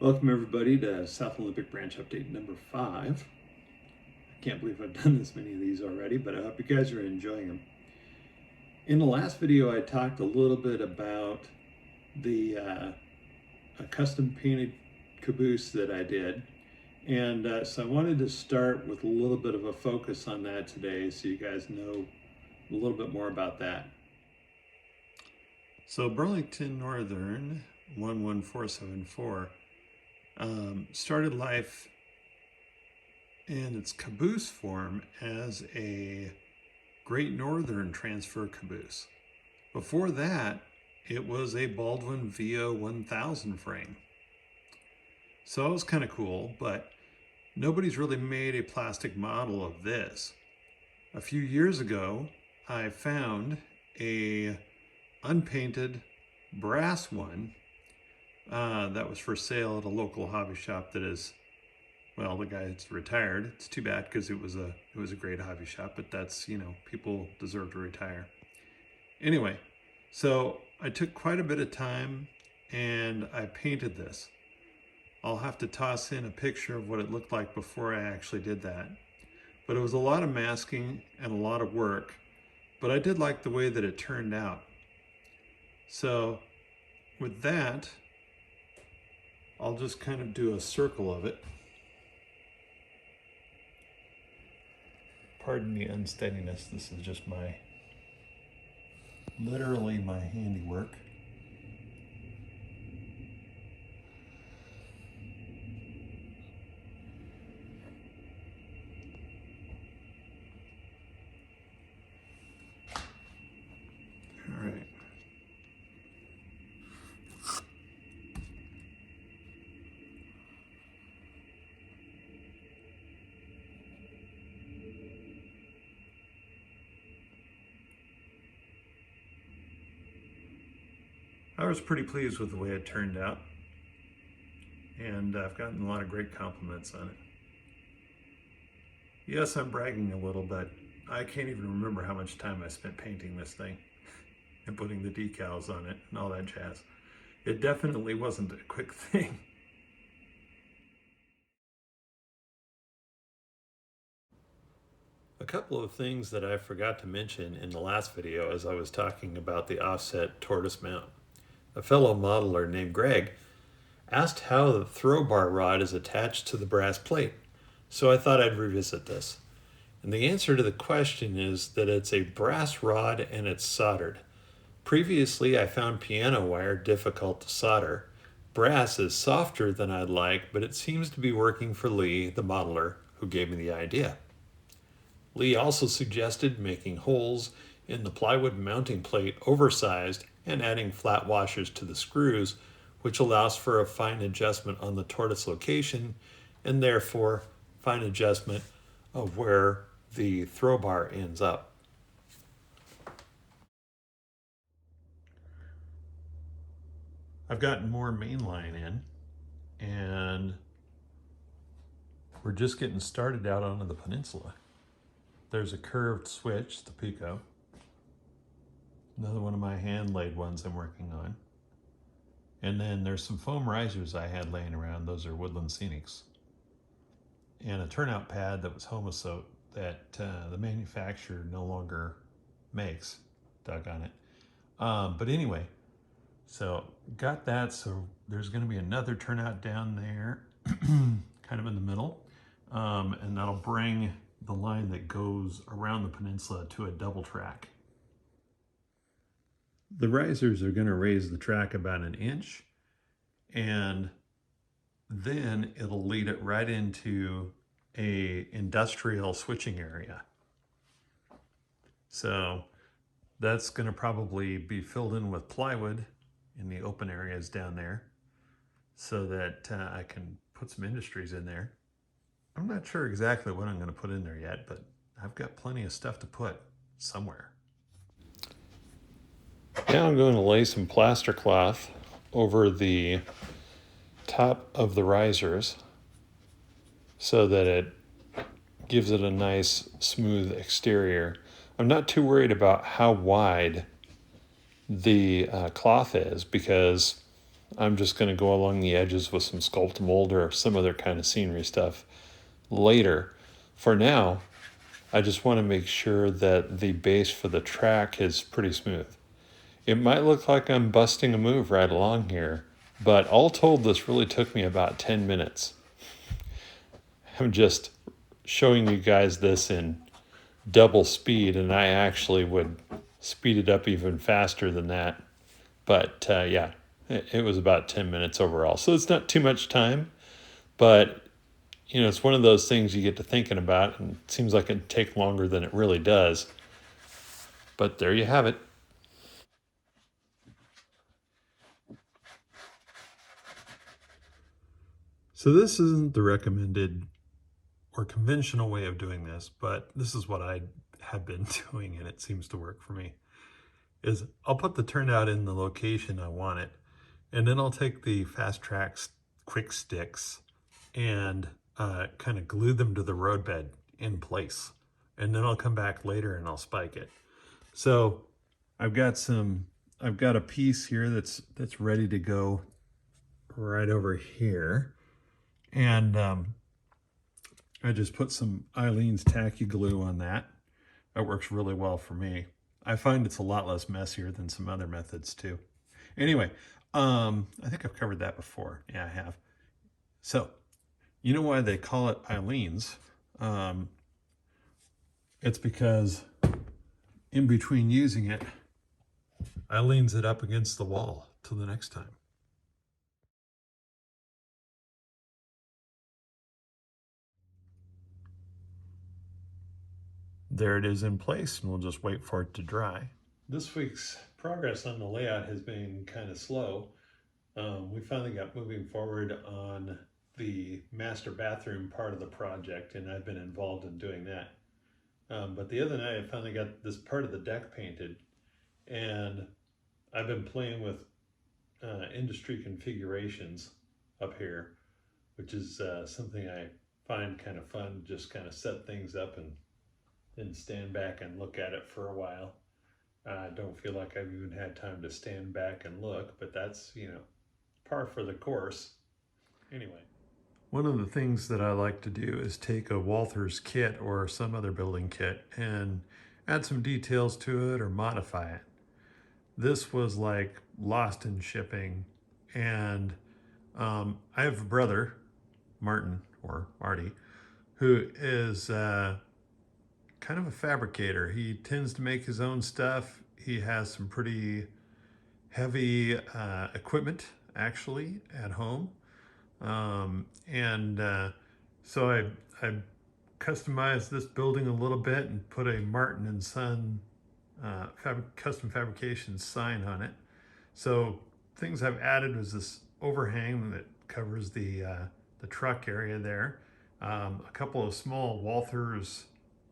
Welcome everybody to South Olympic Branch Update number 5. I can't believe I've done this many of these already, but I hope you guys are enjoying them. In the last video, I talked a little bit about the a custom painted caboose that I did. And so I wanted to start with a little bit of a focus on that today so you guys know a little bit more about that. So Burlington Northern 11474 started life in its caboose form as a Great Northern transfer caboose. Before that, it was a Baldwin VO 1000 frame. So it was kind of cool, but nobody's really made a plastic model of this. A few years ago, I found a unpainted brass one that was for sale at a local hobby shop that is, well, the guy's retired. It's too bad because it was a great hobby shop, but that's, people deserve to retire. Anyway, so I took quite a bit of time and I painted this. I'll have to toss in a picture of what it looked like before I actually did that. But it was a lot of masking and a lot of work, but I did like the way that it turned out. So with that, I'll just kind of do a circle of it. Pardon the unsteadiness. This is just literally my handiwork. All right. I was pretty pleased with the way it turned out, and I've gotten a lot of great compliments on it. Yes, I'm bragging a little, but I can't even remember how much time I spent painting this thing and putting the decals on it and all that jazz. It definitely wasn't a quick thing. A couple of things that I forgot to mention in the last video as I was talking about the offset tortoise mount. A fellow modeler named Greg asked how the throw bar rod is attached to the brass plate, so I thought I'd revisit this. And the answer to the question is that it's a brass rod and it's soldered. Previously, I found piano wire difficult to solder. Brass is softer than I'd like, but it seems to be working for Lee, the modeler, who gave me the idea. Lee also suggested making holes in the plywood mounting plate oversized and adding flat washers to the screws, which allows for a fine adjustment on the tortoise location and therefore fine adjustment of where the throw bar ends up. I've gotten more mainline in, and we're just getting started out onto the Peninsula. There's a curved switch, the Pico. Another one of my hand-laid ones I'm working on. And then there's some foam risers I had laying around. Those are Woodland Scenics. And a turnout pad that was Homosote that the manufacturer no longer makes. Doggone it. But anyway, so got that. So there's going to be another turnout down there, kind of in the middle. And that'll bring the line that goes around the Peninsula to a double track. The risers are going to raise the track about an inch, and then it'll lead it right into a industrial switching area. So that's going to probably be filled in with plywood in the open areas down there so that I can put some industries in there. I'm not sure exactly what I'm going to put in there yet, but I've got plenty of stuff to put somewhere. Now I'm going to lay some plaster cloth over the top of the risers so that it gives it a nice smooth exterior. I'm not too worried about how wide the cloth is because I'm just going to go along the edges with some sculpt mold or some other kind of scenery stuff later. For now, I just want to make sure that the base for the track is pretty smooth. It might look like I'm busting a move right along here, but all told, this really took me about 10 minutes. I'm just showing you guys this in double speed, and I actually would speed it up even faster than that. But yeah, it was about 10 minutes overall. So it's not too much time, but you know, it's one of those things you get to thinking about, and it seems like it'd take longer than it really does. But there you have it. So this isn't the recommended or conventional way of doing this, but this is what I have been doing, and it seems to work for me. Is I'll put the turnout in the location I want it, and then I'll take the Fast Track quick sticks and kind of glue them to the roadbed in place. And then I'll come back later and I'll spike it. So I've got a piece here that's ready to go right over here. And I just put some Eileen's tacky glue on that. That works really well for me. I find it's a lot less messier than some other methods too. Anyway, I think I've covered that before. Yeah, I have. So, you know why they call it Eileen's? It's because in between using it, I leans it up against the wall till the next time. There it is in place, and we'll just wait for it to dry. This week's progress on the layout has been kind of slow. We finally got moving forward on the master bathroom part of the project, and I've been involved in doing that. But the other night I finally got this part of the deck painted, and I've been playing with industry configurations up here, which is something I find kind of fun, just kind of set things up and then stand back and look at it for a while. I don't feel like I've even had time to stand back and look, but that's, you know, par for the course. Anyway. One of the things that I like to do is take a Walther's kit or some other building kit and add some details to it or modify it. This was like lost in shipping, and I have a brother, Martin or Marty, who is kind of a fabricator. He tends to make his own stuff. He has some pretty heavy equipment actually at home. So I customized this building a little bit and put a Martin and Son custom fabrication sign on it. So things I've added was this overhang that covers the truck area there. A couple of small Walther's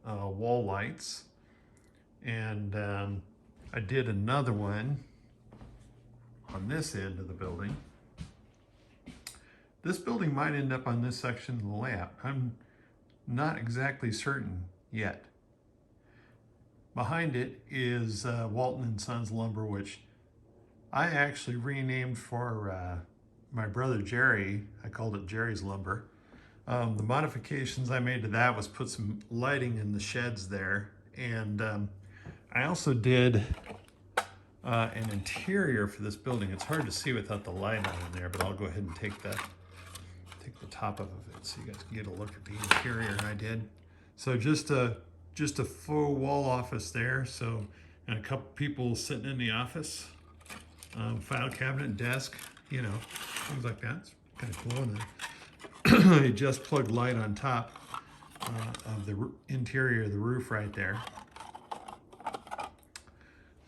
wall lights, and I did another one on this end of the building. This building might end up on this section of the layout. I'm not exactly certain yet. Behind it is Walton and Sons Lumber, which I actually renamed for my brother Jerry. I called it Jerry's Lumber. The modifications I made to that was put some lighting in the sheds there, and I also did an interior for this building. It's hard to see without the light on in there, but I'll go ahead and take the top of it so you guys can get a look at the interior I did. So just a full wall office there. So, and a couple people sitting in the office, file cabinet, desk, you know, things like that. It's kind of cool. And then I just plugged light on top of the interior of the roof right there.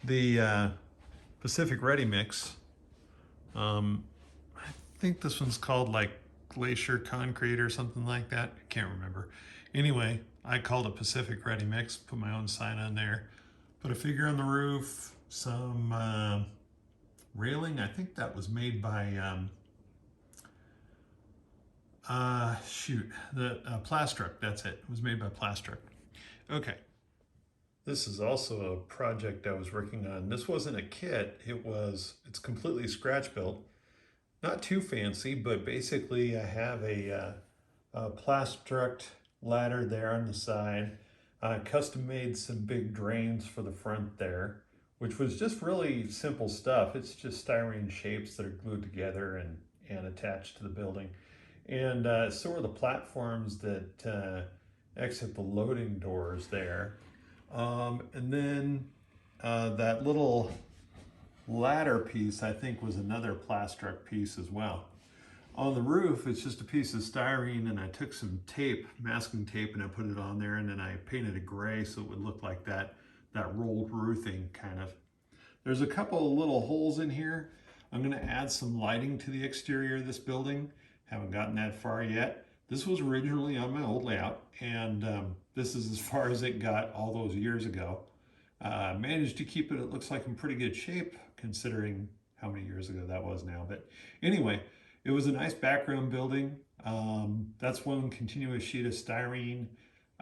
The Pacific Ready mix. I think this one's called like Glacier Concrete or something like that. I can't remember. Anyway, I called it Pacific Ready Mix, put my own sign on there, put a figure on the roof, some railing. I think that was made by, Plastruck, that's it. It was made by Plastruck. Okay. This is also a project I was working on. This wasn't a kit, it's completely scratch built. Not too fancy, but basically I have a plastruct ladder there on the side. I custom made some big drains for the front there, which was just really simple stuff. It's just styrene shapes that are glued together and attached to the building. And so are the platforms that exit the loading doors there. And then that little ladder piece, I think, was another plastruct piece as well. On the roof, it's just a piece of styrene, and I took some tape, masking tape, and I put it on there, and then I painted it gray so it would look like that rolled roofing kind of. There's a couple of little holes in here. I'm going to add some lighting to the exterior of this building. Haven't gotten that far yet. This was originally on my old layout, and this is as far as it got all those years ago. Managed to keep it looks like in pretty good shape, considering how many years ago that was now. But anyway, it was a nice background building. That's one continuous sheet of styrene.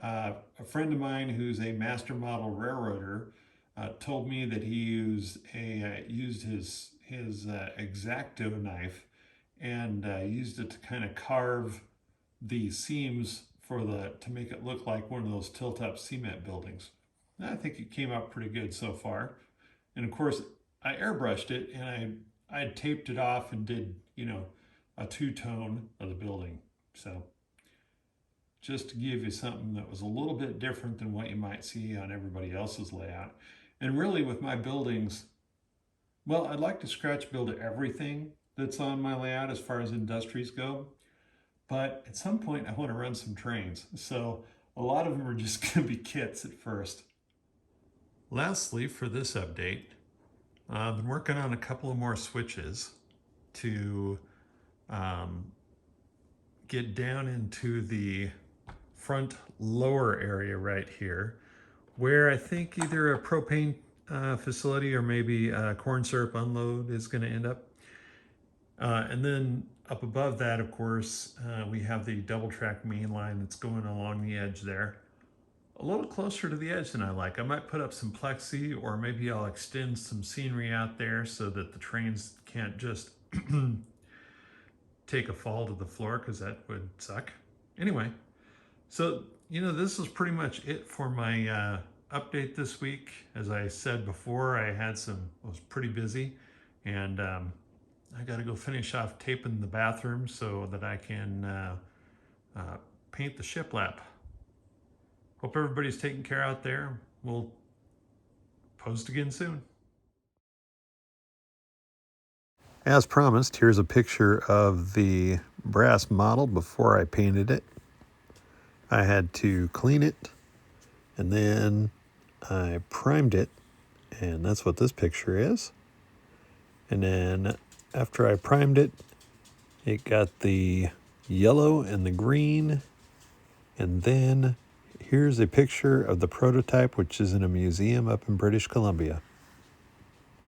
A friend of mine who's a master model railroader told me that he used his X-Acto knife and used it to kind of carve the seams to make it look like one of those tilt-up cement buildings. I think it came out pretty good so far. And of course, I airbrushed it and I taped it off and did, a two-tone of the building. So just to give you something that was a little bit different than what you might see on everybody else's layout. And really with my buildings, well, I'd like to scratch build everything that's on my layout as far as industries go. But at some point I want to run some trains. So a lot of them are just going to be kits at first. Lastly, for this update, I've been working on a couple of more switches to get down into the front lower area right here, where I think either a propane facility or maybe a corn syrup unload is going to end up. And then up above that, of course, we have the double track main line that's going along the edge there. A little closer to the edge than I like. I might put up some plexi, or maybe I'll extend some scenery out there so that the trains can't just take a fall to the floor, because that would suck. Anyway, so this is pretty much it for my update this week. As I said before, I was pretty busy, and I got to go finish off taping the bathroom so that I can paint the shiplap. Hope everybody's taking care out there. We'll post again soon. As promised, here's a picture of the brass model before I painted it. I had to clean it, and then I primed it, and that's what this picture is. And then after I primed it, it got the yellow and the green, and then here's a picture of the prototype, which is in a museum up in British Columbia.